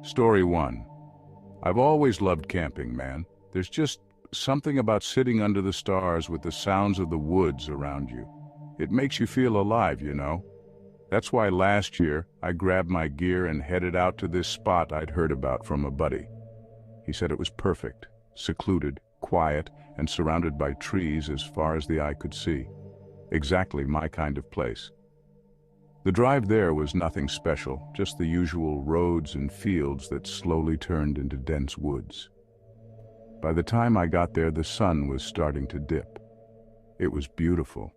Story 1. I've always loved camping, man. There's just something about sitting under the stars with the sounds of the woods around you. It makes you feel alive, you know. That's why last year I grabbed my gear and headed out to this spot I'd heard about from a buddy. He said it was perfect, secluded, quiet, and surrounded by trees as far as the eye could see. Exactly my kind of place. The drive there was nothing special, just the usual roads and fields that slowly turned into dense woods. By the time I got there, the sun was starting to dip. It was beautiful.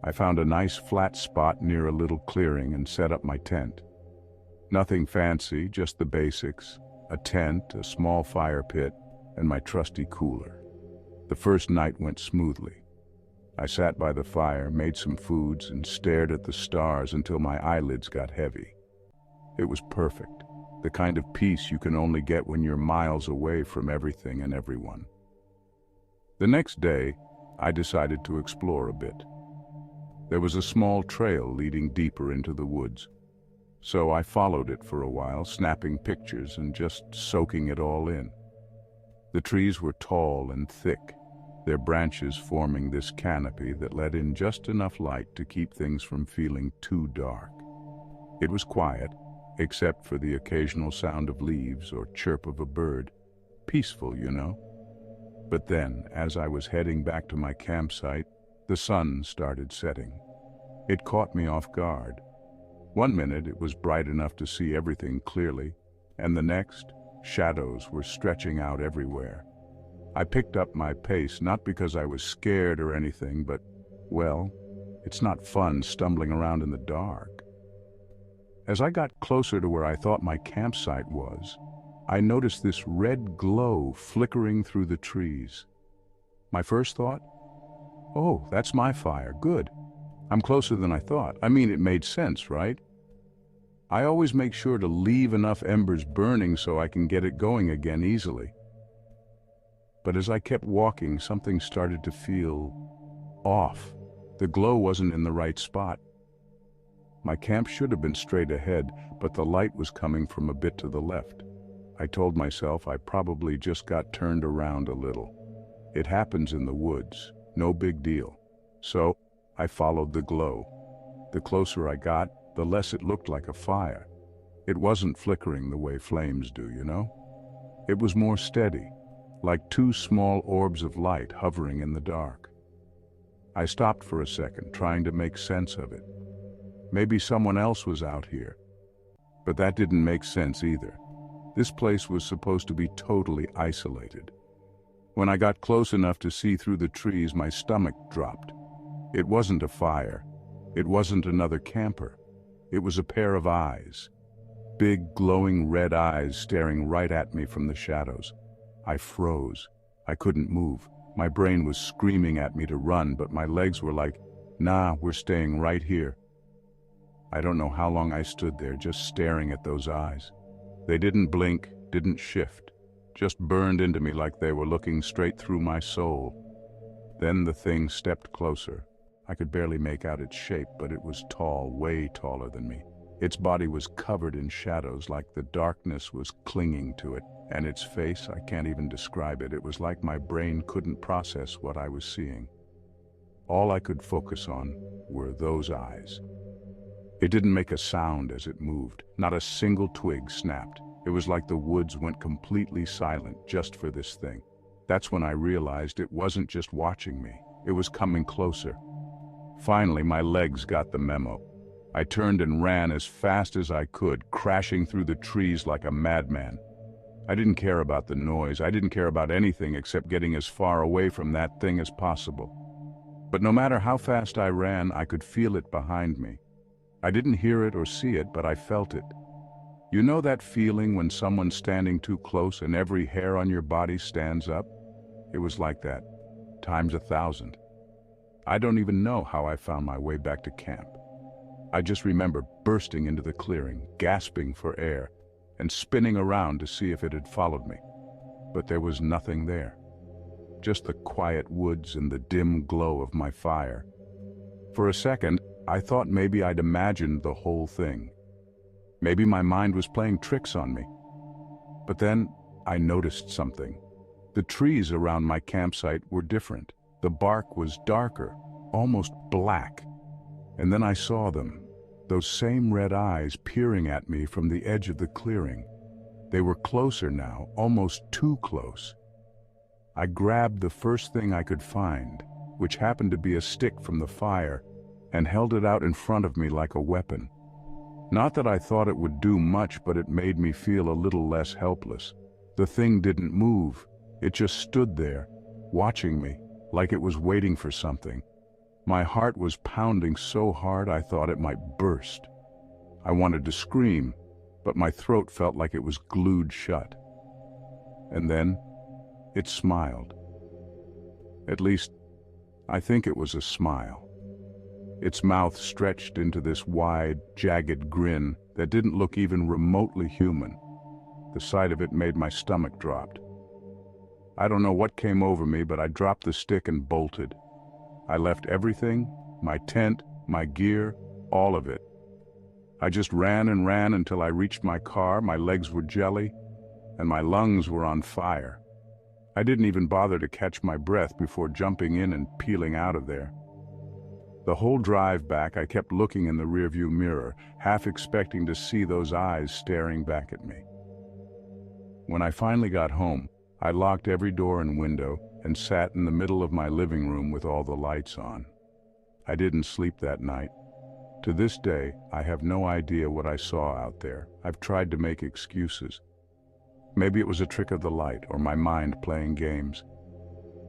I found a nice flat spot near a little clearing and set up my tent. Nothing fancy, just the basics: a tent, a small fire pit, and my trusty cooler. The first night went smoothly. I sat by the fire, made some foods, and stared at the stars until my eyelids got heavy. It was perfect, the kind of peace you can only get when you're miles away from everything and everyone. The next day, I decided to explore a bit. There was a small trail leading deeper into the woods, so I followed it for a while, snapping pictures and just soaking it all in. The trees were tall and thick, their branches forming this canopy that let in just enough light to keep things from feeling too dark. It was quiet, except for the occasional sound of leaves or chirp of a bird. Peaceful, you know. But then, as I was heading back to my campsite, the sun started setting. It caught me off guard. One minute it was bright enough to see everything clearly, and the next, shadows were stretching out everywhere. I picked up my pace, not because I was scared or anything, but, well, it's not fun stumbling around in the dark. As I got closer to where I thought my campsite was, I noticed this red glow flickering through the trees. My first thought? Oh, that's my fire. Good. I'm closer than I thought. I mean, it made sense, right? I always make sure to leave enough embers burning so I can get it going again easily. But as I kept walking, something started to feel off. The glow wasn't in the right spot. My camp should have been straight ahead, but the light was coming from a bit to the left. I told myself I probably just got turned around a little. It happens in the woods, no big deal. So I followed the glow. The closer I got, the less it looked like a fire. It wasn't flickering the way flames do, you know? It was more steady, like two small orbs of light hovering in the dark. I stopped for a second, trying to make sense of it. Maybe someone else was out here. But that didn't make sense either. This place was supposed to be totally isolated. When I got close enough to see through the trees, my stomach dropped. It wasn't a fire. It wasn't another camper. It was a pair of eyes. Big, glowing red eyes staring right at me from the shadows. I froze. I couldn't move. My brain was screaming at me to run, but my legs were like, nah, we're staying right here. I don't know how long I stood there just staring at those eyes. They didn't blink, didn't shift, just burned into me like they were looking straight through my soul. Then the thing stepped closer. I could barely make out its shape, but it was tall, way taller than me. Its body was covered in shadows, like the darkness was clinging to it. And its face, I can't even describe it. It was like my brain couldn't process what I was seeing. All I could focus on were those eyes. It didn't make a sound as it moved. Not a single twig snapped. It was like the woods went completely silent just for this thing. That's when I realized it wasn't just watching me. It was coming closer. Finally, my legs got the memo. I turned and ran as fast as I could, crashing through the trees like a madman. I didn't care about the noise. I didn't care about anything except getting as far away from that thing as possible. But no matter how fast I ran, I could feel it behind me. I didn't hear it or see it, but I felt it. You know that feeling when someone's standing too close and every hair on your body stands up? It was like that, times 1,000. I don't even know how I found my way back to camp. I just remember bursting into the clearing, gasping for air, and spinning around to see if it had followed me. But there was nothing there. Just the quiet woods and the dim glow of my fire. For a second, I thought maybe I'd imagined the whole thing. Maybe my mind was playing tricks on me. But then I noticed something. The trees around my campsite were different. The bark was darker, almost black. And then I saw them, those same red eyes peering at me from the edge of the clearing. They were closer now, almost too close. I grabbed the first thing I could find, which happened to be a stick from the fire, and held it out in front of me like a weapon. Not that I thought it would do much, but it made me feel a little less helpless. The thing didn't move. It just stood there, watching me, like it was waiting for something. My heart was pounding so hard I thought it might burst. I wanted to scream, but my throat felt like it was glued shut. And then, it smiled. At least, I think it was a smile. Its mouth stretched into this wide, jagged grin that didn't look even remotely human. The sight of it made my stomach drop. I don't know what came over me, but I dropped the stick and bolted. I left everything, my tent, my gear, all of it. I just ran and ran until I reached my car. My legs were jelly, and my lungs were on fire. I didn't even bother to catch my breath before jumping in and peeling out of there. The whole drive back, I kept looking in the rearview mirror, half expecting to see those eyes staring back at me. When I finally got home, I locked every door and window and sat in the middle of my living room with all the lights on. I didn't sleep that night. To this day, I have no idea what I saw out there. I've tried to make excuses. Maybe it was a trick of the light or my mind playing games.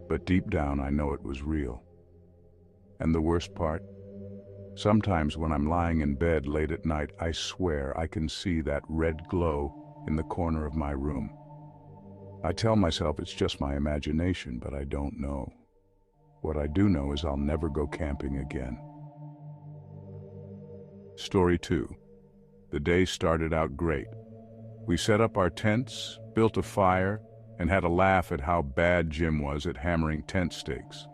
But deep down, I know it was real. And the worst part? Sometimes when I'm lying in bed late at night, I swear I can see that red glow in the corner of my room. I tell myself it's just my imagination, but I don't know. What I do know is I'll never go camping again. Story 2. The day started out great. We set up our tents, built a fire, and had a laugh at how bad Jim was at hammering tent stakes.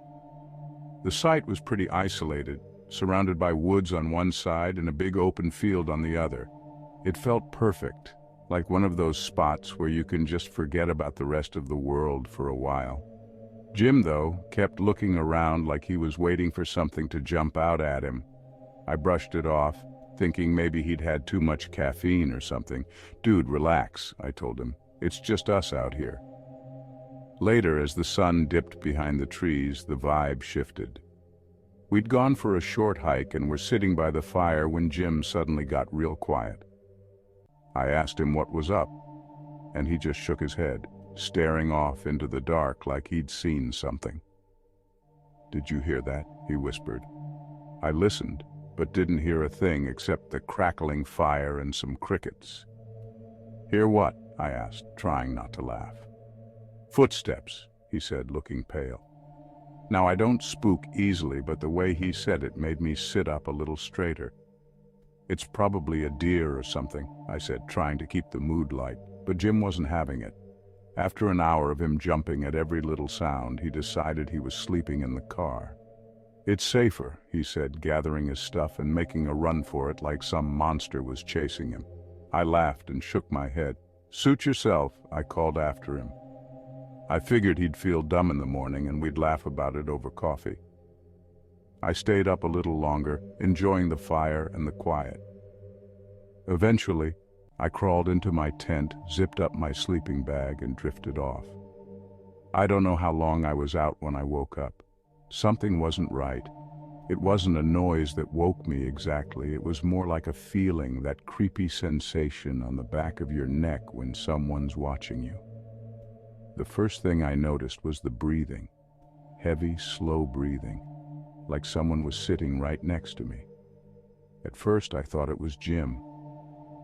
The site was pretty isolated, surrounded by woods on one side and a big open field on the other. It felt perfect, like one of those spots where you can just forget about the rest of the world for a while. Jim, though, kept looking around like he was waiting for something to jump out at him. I brushed it off, thinking maybe he'd had too much caffeine or something. "Dude, relax," I told him. "It's just us out here." Later, as the sun dipped behind the trees, the vibe shifted. We'd gone for a short hike and were sitting by the fire when Jim suddenly got real quiet. I asked him what was up, and he just shook his head, staring off into the dark like he'd seen something. "Did you hear that?" he whispered. I listened, but didn't hear a thing except the crackling fire and some crickets. "Hear what?" I asked, trying not to laugh. "Footsteps," he said, looking pale. Now, I don't spook easily, but the way he said it made me sit up a little straighter. "It's probably a deer or something," I said, trying to keep the mood light, but Jim wasn't having it. After an hour of him jumping at every little sound, he decided he was sleeping in the car. "It's safer," he said, gathering his stuff and making a run for it like some monster was chasing him. I laughed and shook my head. "Suit yourself," I called after him. I figured he'd feel dumb in the morning and we'd laugh about it over coffee. I stayed up a little longer, enjoying the fire and the quiet. Eventually, I crawled into my tent, zipped up my sleeping bag, and drifted off. I don't know how long I was out when I woke up. Something wasn't right. It wasn't a noise that woke me exactly. It was more like a feeling, that creepy sensation on the back of your neck when someone's watching you. The first thing I noticed was the breathing. Heavy, slow breathing, like someone was sitting right next to me. At first I thought it was Jim.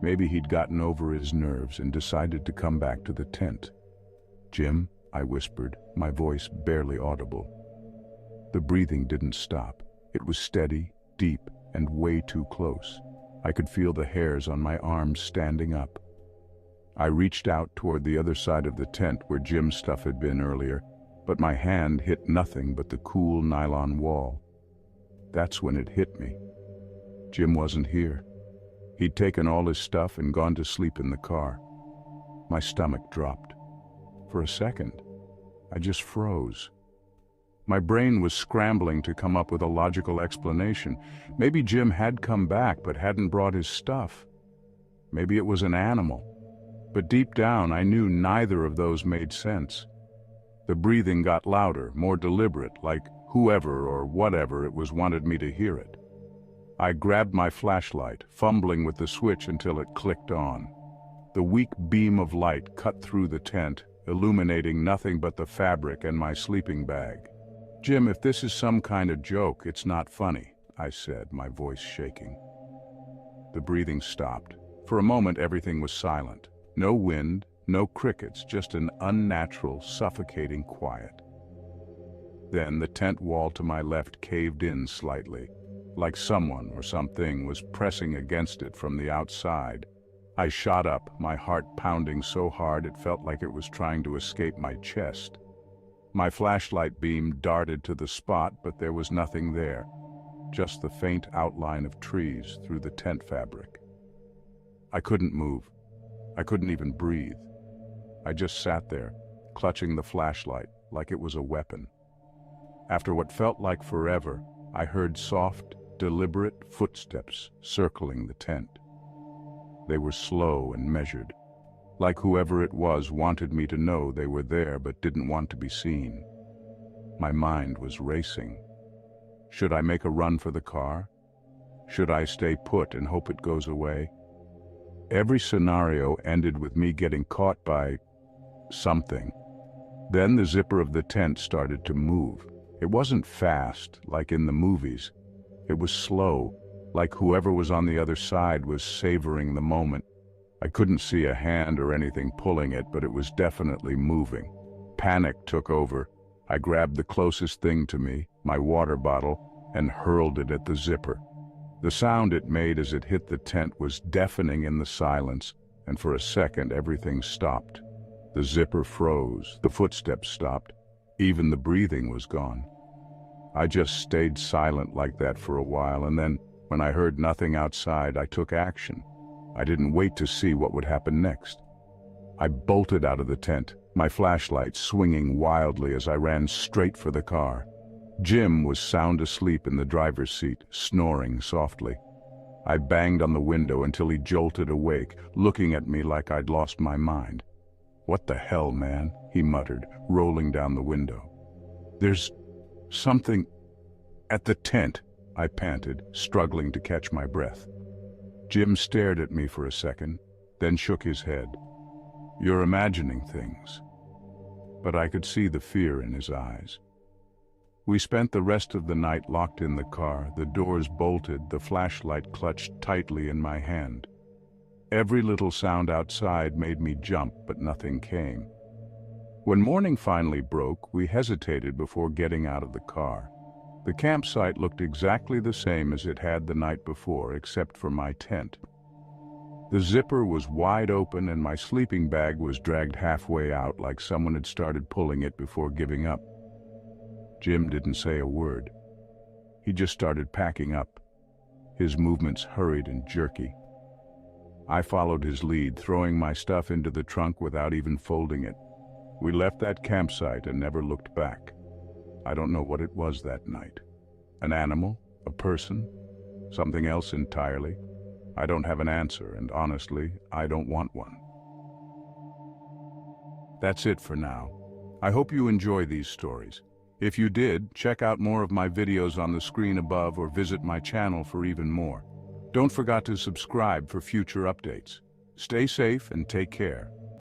Maybe he'd gotten over his nerves and decided to come back to the tent. "Jim," I whispered, my voice barely audible. The breathing didn't stop. It was steady, deep, and way too close. I could feel the hairs on my arms standing up. I reached out toward the other side of the tent where Jim's stuff had been earlier, but my hand hit nothing but the cool nylon wall. That's when it hit me. Jim wasn't here. He'd taken all his stuff and gone to sleep in the car. My stomach dropped. For a second, I just froze. My brain was scrambling to come up with a logical explanation. Maybe Jim had come back but hadn't brought his stuff. Maybe it was an animal. But deep down, I knew neither of those made sense. The breathing got louder, more deliberate, like whoever or whatever it was wanted me to hear it. I grabbed my flashlight, fumbling with the switch until it clicked on. The weak beam of light cut through the tent, illuminating nothing but the fabric and my sleeping bag. "Jim, if this is some kind of joke, it's not funny," I said, my voice shaking. The breathing stopped. For a moment, everything was silent. No wind, no crickets, just an unnatural, suffocating quiet. Then the tent wall to my left caved in slightly, like someone or something was pressing against it from the outside. I shot up, my heart pounding so hard it felt like it was trying to escape my chest. My flashlight beam darted to the spot, but there was nothing there, just the faint outline of trees through the tent fabric. I couldn't move. I couldn't even breathe. I just sat there, clutching the flashlight like it was a weapon. After what felt like forever, I heard soft, deliberate footsteps circling the tent. They were slow and measured, like whoever it was wanted me to know they were there but didn't want to be seen. My mind was racing. Should I make a run for the car? Should I stay put and hope it goes away? Every scenario ended with me getting caught by something. Then the zipper of the tent started to move. It wasn't fast, like in the movies. It was slow, like whoever was on the other side was savoring the moment. I couldn't see a hand or anything pulling it, but it was definitely moving. Panic took over. I grabbed the closest thing to me, my water bottle, and hurled it at the zipper. The sound it made as it hit the tent was deafening in the silence, and for a second everything stopped. The zipper froze, the footsteps stopped, even the breathing was gone. I just stayed silent like that for a while, and then, when I heard nothing outside, I took action. I didn't wait to see what would happen next. I bolted out of the tent, my flashlight swinging wildly as I ran straight for the car. Jim was sound asleep in the driver's seat, snoring softly. I banged on the window until he jolted awake, looking at me like I'd lost my mind. "What the hell, man?" he muttered, rolling down the window. "There's something at the tent," I panted, struggling to catch my breath. Jim stared at me for a second, then shook his head. "You're imagining things." But I could see the fear in his eyes. We spent the rest of the night locked in the car, the doors bolted, the flashlight clutched tightly in my hand. Every little sound outside made me jump, but nothing came. When morning finally broke, we hesitated before getting out of the car. The campsite looked exactly the same as it had the night before, except for my tent. The zipper was wide open and my sleeping bag was dragged halfway out like someone had started pulling it before giving up. Jim didn't say a word. He just started packing up, his movements hurried and jerky. I followed his lead, throwing my stuff into the trunk without even folding it. We left that campsite and never looked back. I don't know what it was that night. An animal? A person? Something else entirely? I don't have an answer, and honestly, I don't want one. That's it for now. I hope you enjoy these stories. If you did, check out more of my videos on the screen above or visit my channel for even more. Don't forget to subscribe for future updates. Stay safe and take care.